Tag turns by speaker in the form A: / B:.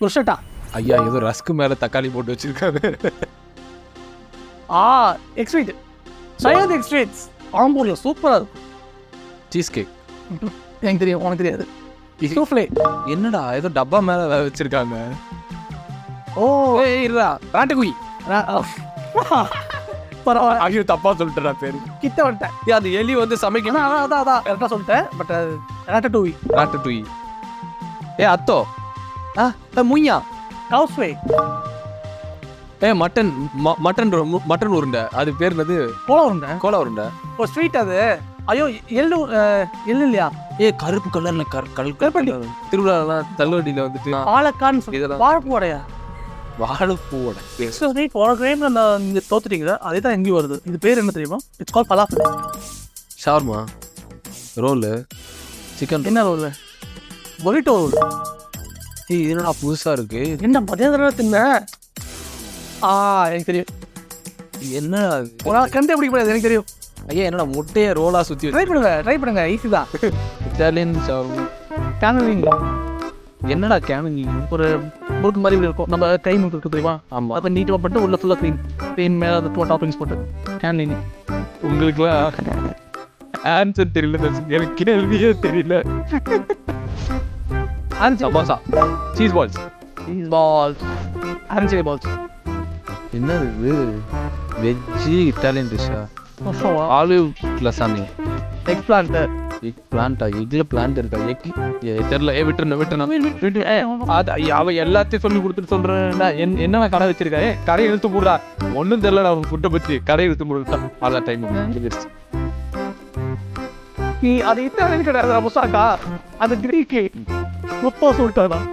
A: புருஷட்டா.
B: ஐயா ஏதோ ரஸ்க்கு மேலே தக்காளி போட்டு வச்சிருக்காங்க.
A: எக்ஸ்வீட். சையத் எக்ஸ்வீட்ஸ் ஆம்பூரில் சூப்பராக இருக்கும்.
B: சீஸ் கேக்
A: எனக்கு தெரியும், உனக்கு தெரியாது. சூஃப்ளே.
B: என்னடா ஏதோ டப்பா மேலே வச்சிருக்காங்க.
A: ஓ
B: இருடா ராட்டுக்குயி.
A: பரவாயில்ல.
B: ஐயோ தப்பா சொல்லிட்டேன் பேரு.
A: கிட்ட வந்துட்டேன்.
B: அது எலி வந்து சமைக்கணும்.
A: அதான் கரெக்டாக சொல்லிட்டேன். பட் அது ராட்டடூயி.
B: ராட்டுக்குயி. அத்தோ முய்யா
A: கவுஸ்வே.
B: மட்டன் மட்டன் உருண்டை. அது பேர் என்னது? கோலா உருண்டை.
A: ஒரு ஸ்வீட் அது. ஐயோ எள்ளு இல்லையா?
B: கருப்பு கலர்ல கருப்பட்டி. திருவிழாலாம் தள்ளுவண்டியில வந்துட்டு
A: பாலக்கான்னு சொல்லி வாழைப்பூ வடையா?
B: வாழைப்பூவோட
A: போன கிரேம்ல நான் இங்கே தோத்துட்டீங்க. அதே தான் எங்கேயும் வருது. இது பேர் என்ன தெரியுமா? It's call falafel.
B: Shawarma, roll, chicken.
A: என்ன ரோல்? Burrito roll.
B: என்னடா புதுசா இருக்கு.
A: என்ன மதியம் தின்ன? எனக்கு தெரியும்.
B: என்ன
A: கண்டே பிடிக்க முடியாது. எனக்கு தெரியும்.
B: ஐயா என்னடா முட்டையை ரோலா சுற்றி
A: ட்ரை பண்ணுங்க ஈஸி தான்.
B: இட்டாலியன்
A: கேனலிங்.
B: என்னடா கேனிங்?
A: ஒரு முறுக்கு மாதிரி இருக்கும். நம்ம கை முறுக்கு இருக்கு தெரியுமா?
B: ஆமாம்.
A: அப்போ நீட்டாக பண்ணிட்டு உள்ள ஃபுல்லாக க்ரீன் மேலே அந்த டாப்பிங்ஸ் போட்டு கேனலிங்.
B: உங்களுக்குலாம் ஆன்சர் தெரியல. எனக்கு கேள்வியே தெரியல. Samosa, cheese balls.
A: Orange balls.
B: என்ன இது? வெஜ்ஜு இட்டாலியன் டிஷ்ஷா? Olive lasagna.
A: Eggplant.
B: எக் பிளான்ட்டா? எக்ல பிளான்ட் இருக்கா? எக் தெரியல. விட்டுருணும். அது அவ எல்லாத்தையும் சொல்லி கொடுத்துட்டு சொல்றேன். என்ன கடை வச்சிருக்கா? கடை இழுத்து போடுறா. ஒன்றும் தெரியல. நான் ஃபுட்டை பற்றி கடை இழுத்து போடுறா. அதான் டைம்
A: அது இட்டாலியன் கிடையாது. முசாக்கா அது கிரீக்கு. முப்பா சொல்லிட்டாதான்.